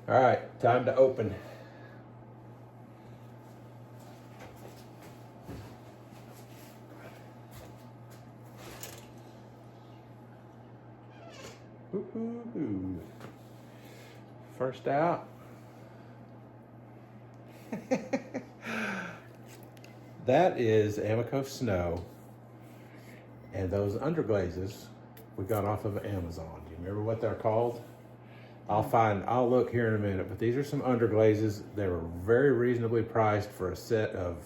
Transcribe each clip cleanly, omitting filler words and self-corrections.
All right, time to open. Ooh. First out. That is AMACO Snow. And those underglazes we got off of Amazon. Do you remember what they're called? I'll look here in a minute, but these are some underglazes. They were very reasonably priced for a set of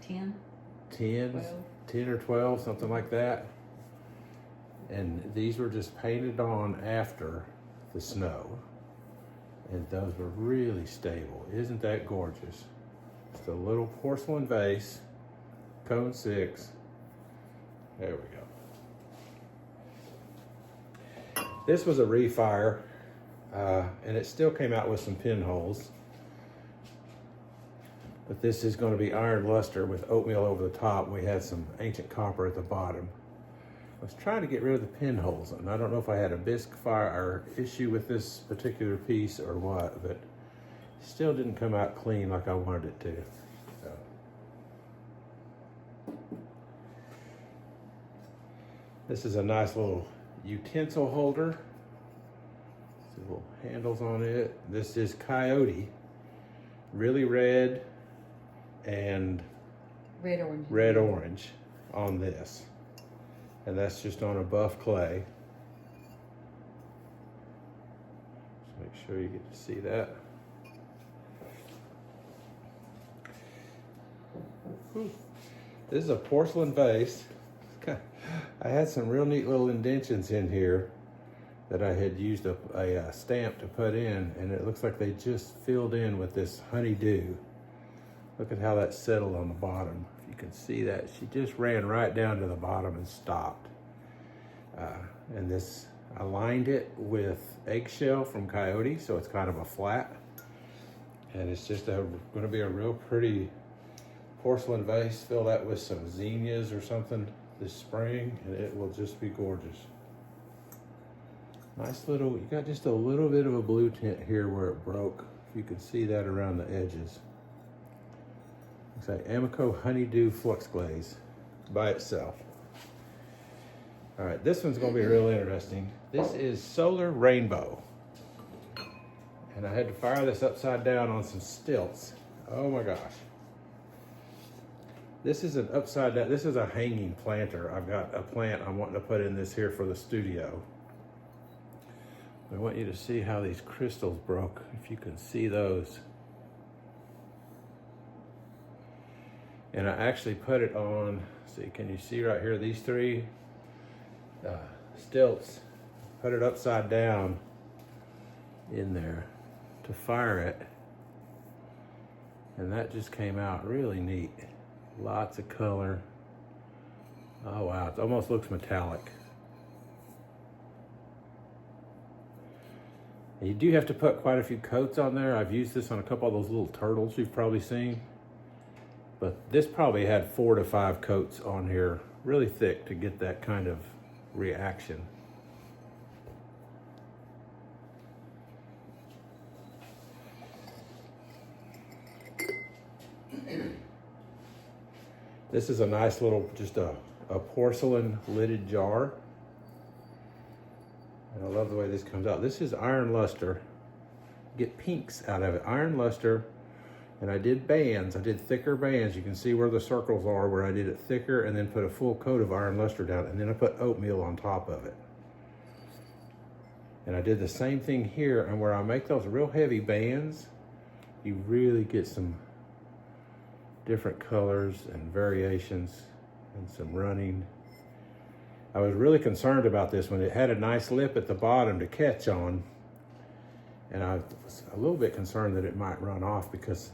10, 10 or 12, something like that. And these were just painted on after the snow. And those were really stable. Isn't that gorgeous? Just a little porcelain vase, cone 6. There we go. This was a refire, and it still came out with some pinholes. But this is going to be iron luster with oatmeal over the top. We had some ancient copper at the bottom. I was trying to get rid of the pinholes, and I don't know if I had a bisque fire or issue with this particular piece or what, but it still didn't come out clean like I wanted it to. So. This is a nice little utensil holder. See little handles on it. This is Coyote, really red and red orange on this. And that's just on a buff clay. Just make sure you get to see that. Whew. This is a porcelain vase. I had some real neat little indentions in here that I had used a stamp to put in, and it looks like they just filled in with this honeydew. Look at how that settled on the bottom. If you can see that, she just ran right down to the bottom and stopped. And this, I lined it with eggshell from Coyote, so it's kind of a flat. And it's just going to be a real pretty porcelain vase. Fill that with some zinnias or something this spring, and it will just be gorgeous. Nice little, you got just a little bit of a blue tint here where it broke. If you can see that around the edges. Looks like AMACO Honeydew Flux Glaze by itself. All right, this one's gonna be real interesting. This is Solar Rainbow. And I had to fire this upside down on some stilts. Oh my gosh. This is an upside down, this is a hanging planter. I've got a plant I'm wanting to put in this here for the studio. I want you to see how these crystals broke, if you can see those. And I actually put it on, see, can you see right here, these three stilts, put it upside down in there to fire it. And that just came out really neat. Lots of color. Oh wow, it almost looks metallic. And you do have to put quite a few coats on there. I've used this on a couple of those little turtles you've probably seen. But this probably had 4 to 5 coats on here, really thick to get that kind of reaction. This is a nice little, just a porcelain lidded jar. And I love the way this comes out. This is iron luster. Get pinks out of it. Iron luster. And I did bands. I did thicker bands. You can see where the circles are where I did it thicker and then put a full coat of iron luster down. And then I put oatmeal on top of it. And I did the same thing here. And where I make those real heavy bands, you really get some different colors and variations and some running. I was really concerned about this one. It had a nice lip at the bottom to catch on. And I was a little bit concerned that it might run off because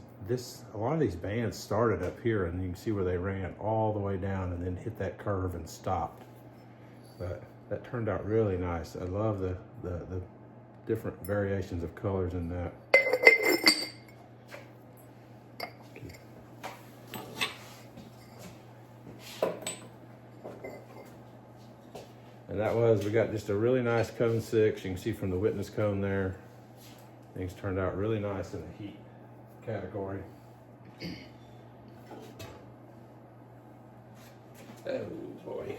a lot of these bands started up here and you can see where they ran all the way down and then hit that curve and stopped. But that turned out really nice. I love the different variations of colors in that. And that was, we got just a really nice cone 6. You can see from the witness cone there. Things turned out really nice in the heat category. Oh boy.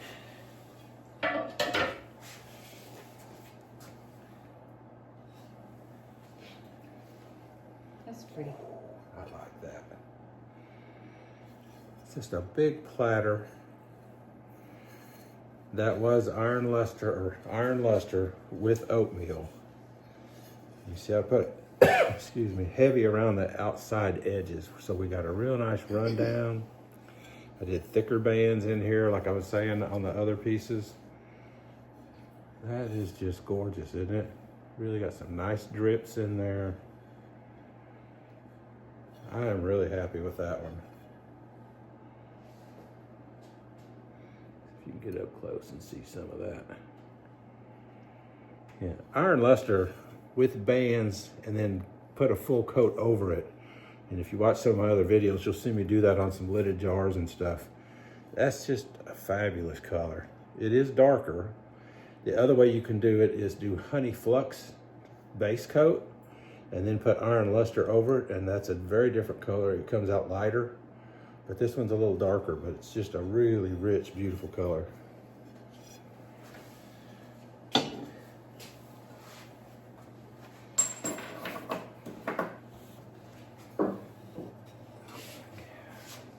That's pretty. I like that. It's just a big platter. That was iron luster with oatmeal. You see I put, excuse me, heavy around the outside edges. So we got a real nice rundown. I did thicker bands in here, like I was saying on the other pieces. That is just gorgeous, isn't it? Really got some nice drips in there. I am really happy with that one. If you can get up close and see some of that. Yeah, iron luster with bands and then put a full coat over it. And if you watch some of my other videos, you'll see me do that on some lidded jars and stuff. That's just a fabulous color. It is darker. The other way you can do it is do honey flux base coat and then put iron luster over it, and that's a very different color. It comes out lighter, but this one's a little darker, but it's just a really rich, beautiful color.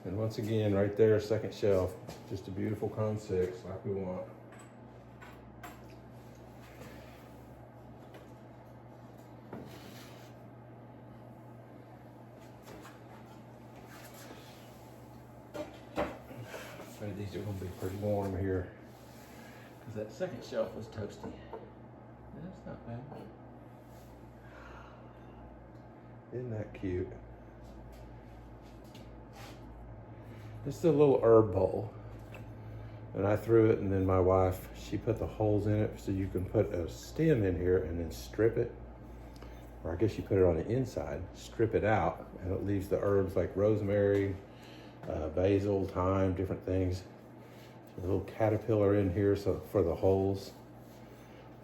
And once again, right there, second shelf, just a beautiful cone 6 like we want. These are going to be pretty warm here because that second shelf was toasty. That's not bad. Isn't that cute? This is a little herb bowl, and I threw it, and then my wife, she put the holes in it so you can put a stem in here and then strip it, or I guess you put it on the inside, strip it out, and it leaves the herbs like rosemary, basil, thyme, different things. A little caterpillar in here so for the holes,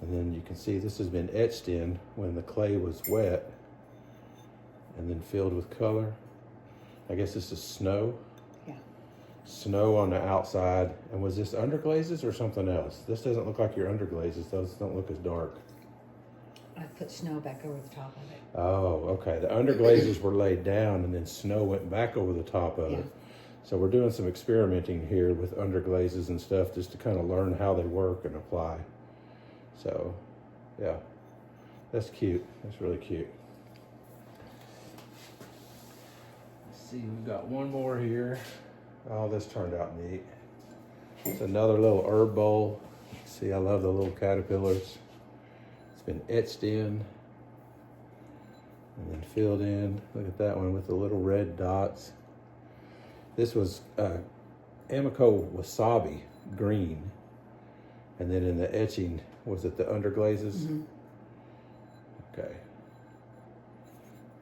and then you can see this has been etched in when the clay was wet and then filled with color. I guess this is snow. Yeah. Snow on the outside. And was this underglazes or something else? This doesn't look like your underglazes. Those don't look as dark. I put snow back over the top of it. Oh, okay. The underglazes were laid down and then snow went back over the top of it. So we're doing some experimenting here with underglazes and stuff just to kind of learn how they work and apply. So, yeah, that's cute. That's really cute. Let's see, we've got one more here. Oh, this turned out neat. It's another little herb bowl. See, I love the little caterpillars. It's been etched in and then filled in. Look at that one with the little red dots. This was AMACO wasabi green, and then in the etching, was it the underglazes? Mm-hmm. Okay,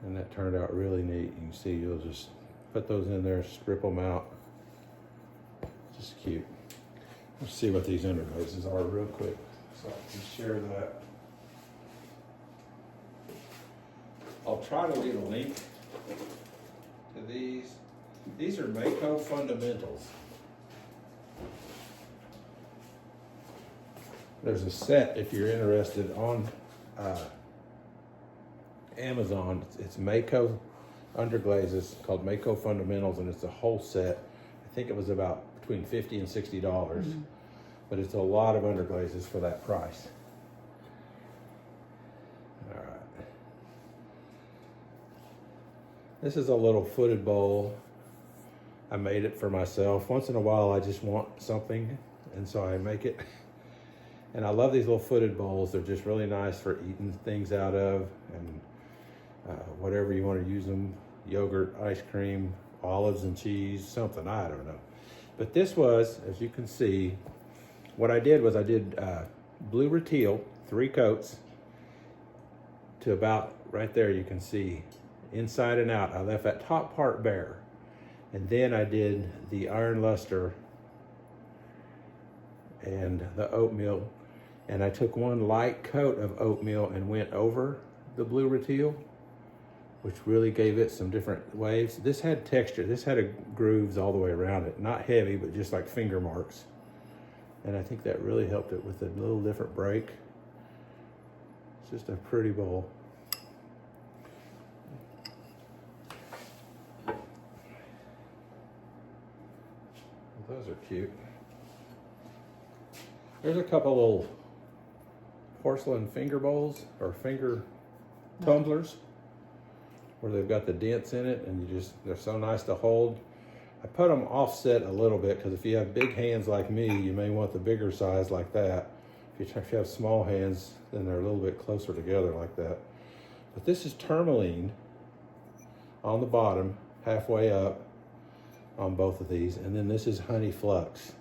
and that turned out really neat. You can see you'll just put those in there, strip them out. Just cute. Let's see what these underglazes are real quick, so I can share that. I'll try to get a link to these. These are AMACO fundamentals. There's a set if you're interested on Amazon. It's AMACO underglazes called AMACO fundamentals, and it's a whole set. I think it was about between $50 and $60, mm-hmm. But it's a lot of underglazes for that price. All right. This is a little footed bowl. I made it for myself. Once in a while, I just want something, and so I make it. And I love these little footed bowls. They're just really nice for eating things out of, and whatever you want to use them, yogurt, ice cream, olives and cheese, something, I don't know. But this was, as you can see, what I did was I did blue rutile, 3 coats, to about right there you can see, inside and out. I left that top part bare. And then I did the iron luster and the oatmeal, and I took one light coat of oatmeal and went over the blue rutile, which really gave it some different waves. This had texture. This had grooves all the way around it. Not heavy, but just like finger marks. And I think that really helped it with a little different break. It's just a pretty bowl. Those are cute. There's a couple little porcelain finger bowls or finger tumblers where they've got the dents in it, and they're so nice to hold. I put them offset a little bit because if you have big hands like me, you may want the bigger size like that. If you have small hands, then they're a little bit closer together like that. But this is tourmaline on the bottom, halfway up on both of these, and then this is honey flux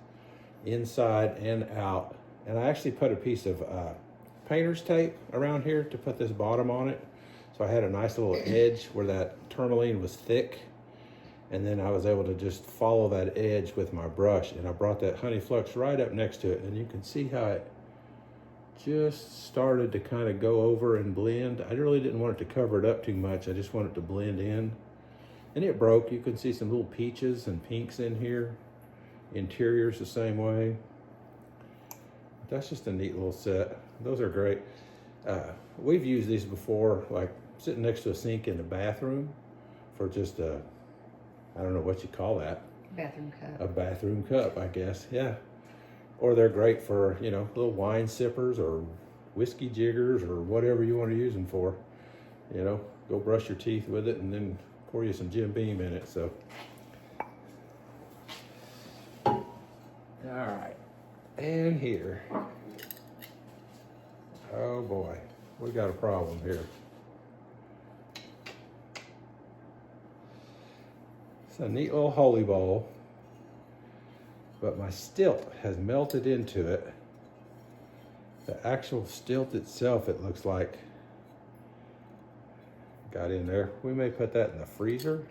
inside and out. And I actually put a piece of painter's tape around here to put this bottom on it, so I had a nice little edge where that tourmaline was thick, and then I was able to just follow that edge with my brush, and I brought that honey flux right up next to it, and you can see how it just started to kind of go over and blend. I really didn't want it to cover it up too much. I just wanted it to blend in. And it broke. You can see some little peaches and pinks in here. Interior's the same way. That's just a neat little set. Those are great. We've used these before, like sitting next to a sink in the bathroom for just a, I don't know what you call that. Bathroom cup. A bathroom cup, I guess, yeah. Or they're great for, you know, little wine sippers or whiskey jiggers or whatever you want to use them for. You know, go brush your teeth with it and then pour you some Jim Beam in it, so. All right, and here. Oh boy, we got a problem here. It's a neat little holy bowl, but my stilt has melted into it. The actual stilt itself, it looks like, got in there. We may put that in the freezer.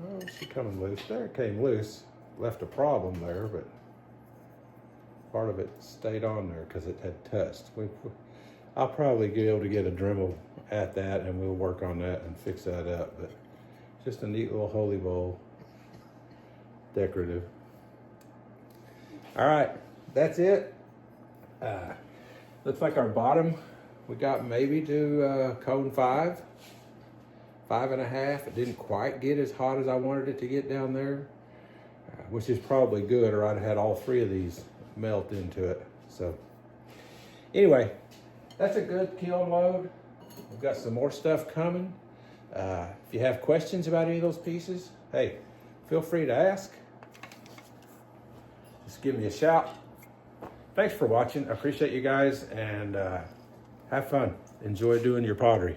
Oh, she coming loose. There it came loose. Left a problem there, but part of it stayed on there because it had touched. I'll probably be able to get a Dremel at that, and we'll work on that and fix that up. But just a neat little holy bowl, decorative. All right, that's it. Looks like our bottom, we got maybe to cone 5.5. It didn't quite get as hot as I wanted it to get down there, which is probably good, or I'd have had all 3 of these melt into it. So anyway, that's a good kiln load. We've got some more stuff coming. If you have questions about any of those pieces, hey, feel free to ask. Just give me a shout. Thanks for watching. I appreciate you guys, and have fun. Enjoy doing your pottery.